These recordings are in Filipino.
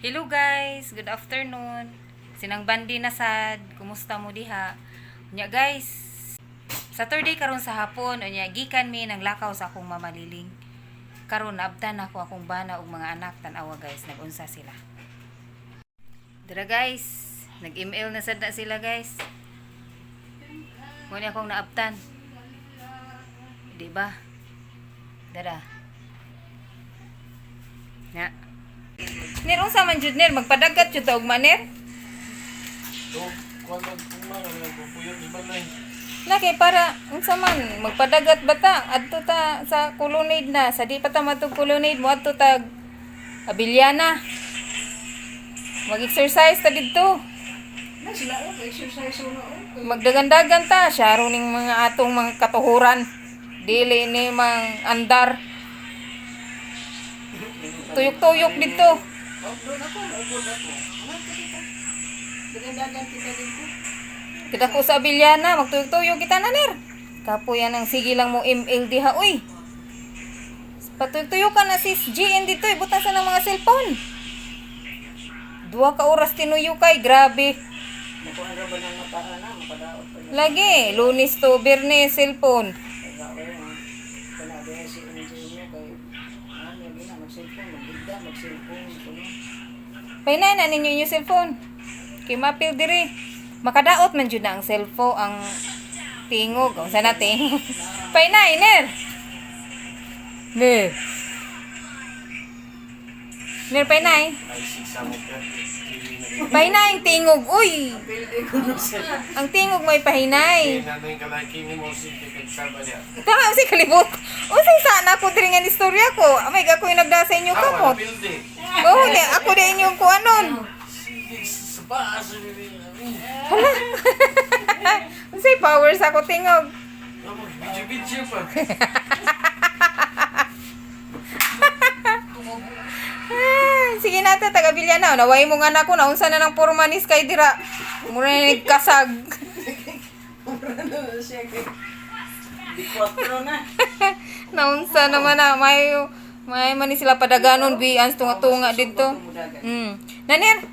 Hello guys, good afternoon. Sinang bandi na sad, kumusta mo diha? Nya guys, Saturday karon sa hapon, unya gikan mi nang lakaw sa akong mamaliling. Karon naabtan ako akong bana ug mga anak tan-awa guys, nag-unsa sila. Dira guys, nag-email na sad na sila guys. Muna akong naabtan. Di ba? Dara. Na. Ner, unsa man jud ner magpadagat jud ta og maner? Laki para unsa man magpadagat bata adto ta sa Colonnade na sa di pa ta matug Colonnade mo adto tag Abiliana. Mag-exercise ta didto. Na sila exercise na Magdagandagan ta siya ning mga atong mga katuhuran. Dili ni mang andar. Tuyok-tuyok dito. Doon ako, maubod ako. Anak ka dito. Dagan-dagan kita dito. Kita ko sa Abiliana, magtuyok-tuyok kita na ner. Kapo yan ang sige lang mo email diha, uy. Patuyok-tuyok ka na sis GN dito, ibutasan ng mga cellphone. 2 ka oras tinuyo kay, grabe. Nakuha ra ba ng mataan na, makadaot pa niya. Lagi, Lunes to Biyernes, cellphone. Kaya panabi si engineer kay ano gina mag-cellphone, magdigda, mag-cellphone. Painay na ninyo yung cellphone. Kay mapil diri. Makadaot man jud na ang cellphone, ang tingog. Kung saan natin? Painay, ner. Ner. Ner, painay. Pahinay ang tingog. Uy! Ang tingog may pahinay. Tama si kalibot. Unsay sana ko diri nga istorya ko. Amay ako yung nagda sa inyo kamot. Oh, di ako di inyong kuanon. Hala. Unsay power sa ko tingog. Sige natin, taga Abiliana. Naway mo nga na ako, naunsa na ng pormanis kay dira. Mura na nagkasag. Di 4 na. Naunsa naman na. May man ni sila padaganon, bians, tunga-tunga dito. Nanir,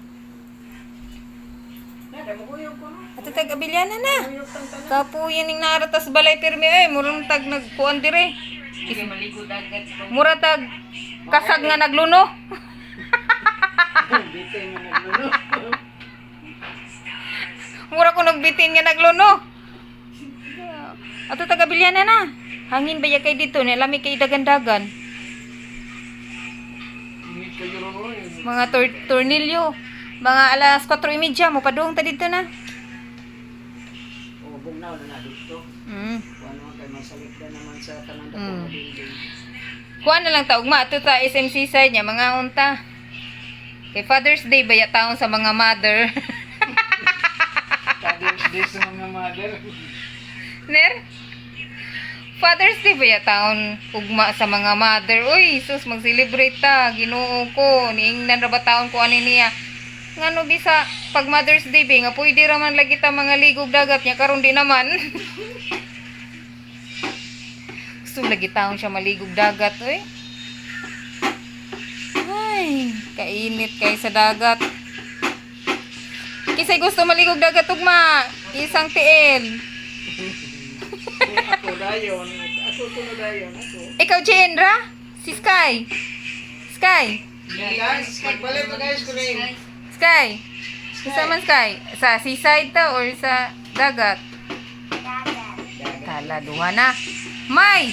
Nada mo kuyog ko no. ato taga Abiliana na. Kuyog tang tanan. Kapo yan yung naratas balay pirmi. Murang tag nagkuan dire. Mura tag kasag nga nagluno. Dito yung nagluno. Mura ko nagbitin nga nagluno. Ato taga Abiliana na. Hangin ba ya kay dito? Nilami kay dagan-dagan. Mga tornilyo. Mga alas 4:30 mo padung ta dito na. Oh, bugnaw na dito. Ano kay masalit na naman sa tanan dako na building. Kuha na lang ta ugma ato ta SMC side niya mga unta. Kay Father's Day ba ya taon sa mga mother? Father's Day sa mga mother. Ner? Father's Day ba ya taon ugma sa mga mother? Uy, sus mag-celebrate ta. Ginoo ko. Niingnan ra ba taon ko ani niya? Ngano bisa pag Mother's Day ba nga pwede ra man lagi ta mga ligog dagat niya karon di naman. Gusto lagi taon siya maligog dagat, uy. Ay, kainit kay sa dagat. Kisay gusto maligog dagat ugma, isang tiil. Ako dayon. Ako tulo dayon. Ako. Ikaw, Jendra? Si Sky? Sky? Yeah, guys, magbalik na guys ko rin. Sky? Isa man Sky? Sa seaside ta or sa dagat? Tala, duha na. May!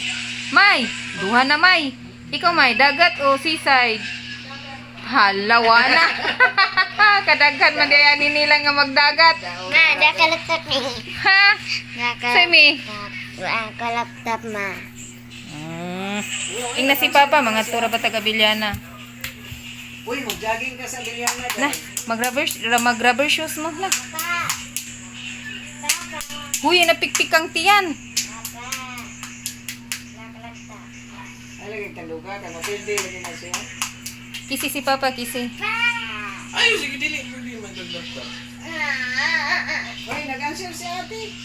May! Duha na, May. Ikaw, May, dagat o seaside? Halawa na. Kadaghan man diyan nila nga magdagat. Ma, nakalaptop ni. Ha? Semi? Nakalaptop ma. Ingna si Papa, mga tura ba taga Abiliana? Uy, mag-jogging ka sa Biliana. Na, mag-rubber shoes mo na. Huy, napikpik ang tiyan. Ay, lagi kang luka. Kang mapildi. Lagi na siya. Kisi si Papa, kisi. Ay, sige, dili. Dili, mag-laptop. Uy, nag-answer si ate.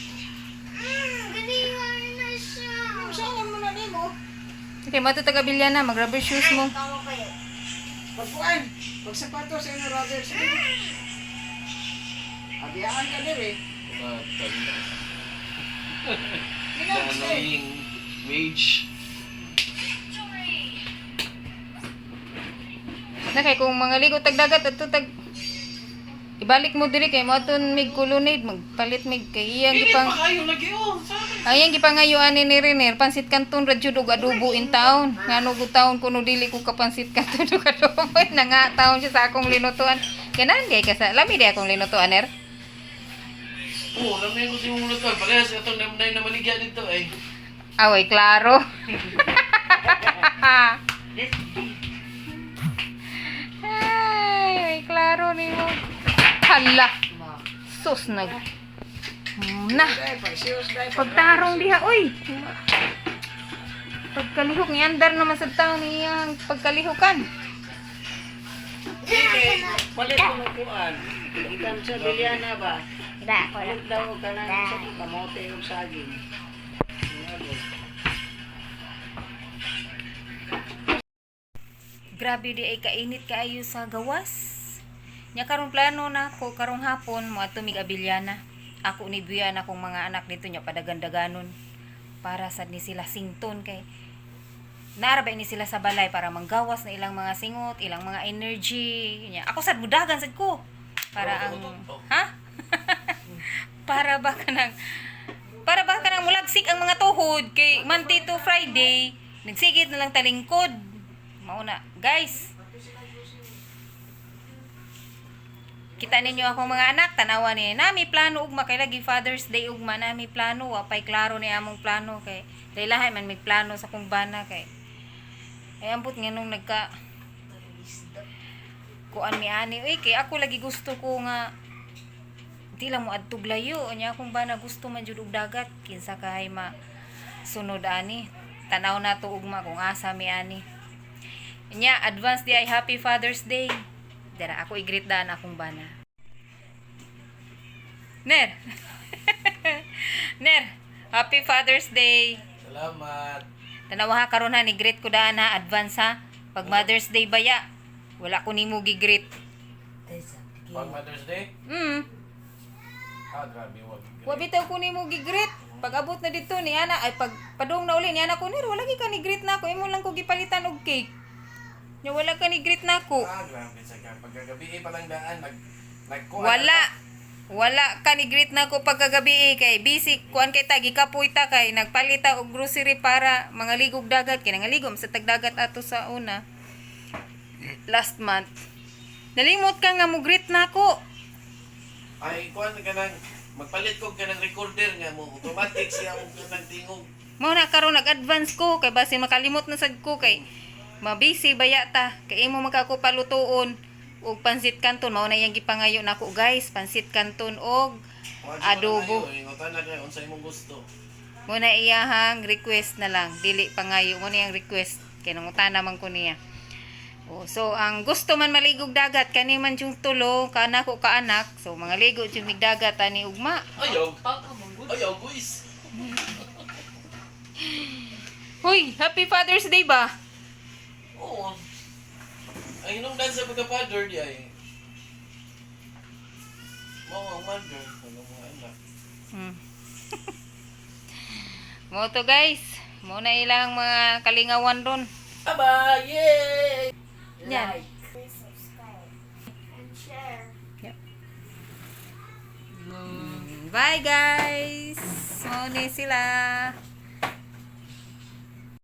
Ganiwan na siya. Saan mo na mo? Okay, mato taga Abiliana, mag-rubber shoes mo. Kamu kayo. Pagkuan, pag sapatos ay brother sige. Abiyaan ka din eh. Annoying mage. Na kay kung mga ligo tag dagat adto tag ibalik mo diri kay mo aton mig kulunid magpalit mig kay iyang Hindi gipang pa kayo lagi oh. Sabi. ayang gipangayuan ni Riner pansit kanton ra jud og adobo in town ngano go taon kuno dili ko kapansit kanton og adobo na nga taon siya sa akong linutuan kanan kay ka lami di akong linutuan er Oo, lamay ko si mong lutuan. Parehas itong namnay na maligya dito eh. away klaro ay klaro ni mo hala sus nag na Dai pag serious dai. pagtarong diha oy pagkalihok ni andar naman sa taon niyang pagkalihukan Sige, palit ko ng kuan. Ikan sa Biliana ba? Da, Palit daw ka na sa kamote o saging. grabe di ay kainit kaayo sa gawas nya karong plano na ko karong hapon mo ato mig Abiliana ako ni Buyan akong mga anak dito nya padagandaganon para sad ni sila sington kay narabay ni sila sa balay para manggawas na ilang mga singot ilang mga energy nya ako sad mudagan sad ko para ang ha para ba kanang mulagsik ang mga tuhod kay Monday to Friday nagsigit na lang talingkod mauna guys kita ninyo akong mga anak tanawa ni nami plano ugma kay lagi Father's Day ugma nami plano wapay klaro ni among plano kay dahil lahat man may plano sa kung bana kay ay ambot nga nung nagka kuan mi ani uy kay ako lagi gusto ko nga di lang mo adtog layo nya akong bana gusto man jud og dagat kinsa kay ma sunod ani tanaw na to ugma kung asa mi ani nya advance di ay happy Father's Day dara ako i-greet daan akong bana Ner Ner happy Father's Day Salamat. tanawa ha karon ha ni greet ko daan ha advance ha pag Mother's Day baya wala ko nimo gi-greet Pag Mother's Day? Grabe, wag. wa bitaw ko nimo gi-greet pag abot na dito ni ana ay pag padung na uli ni ana ko Ner wala gi ka ni greet na ako imo lang ko gipalitan og cake nya wala ka ni greet na ako Grabe sa ka. Pagkagabi pa lang daan, nagkuha. Wala ka ni greet na ko pagkagabi kay busy kuan kay ta gikapoy ta kay nagpalita og grocery para mga ligog dagat kay nangaligom sa tagdagat ato sa una last month. Nalimot ka nga mo greet na ko. Ay, kuhan ka nang, magpalit ko ka ng recorder nga mo. Automatic siya mo ka ng tingog. Mao na karon nag-advance ko kay basin makalimot na sad ko kay mabisi baya ta kay imo magako palutuon og pansit kanton mao na yang gipangayo nako guys pansit kanton og adobo Ingotan na kayo, unsay mong gusto. mo na iyahang request na lang dili pangayo mo na yang request kay nangutan naman ko niya so ang gusto man maligog dagat kani man yung tulo kana ko ka anak so mga ligo yung dagat ani ugma Ayaw. Ayaw, guys. Hoy happy Father's Day ba Oo. Ay, hinungdan sa pagka-father di ay. Mga mother. Ano mga anak. mo to guys mo na ilang mga kalingawan ron Bye-bye! Yay! yan subscribe, and share. bye guys mo ni sila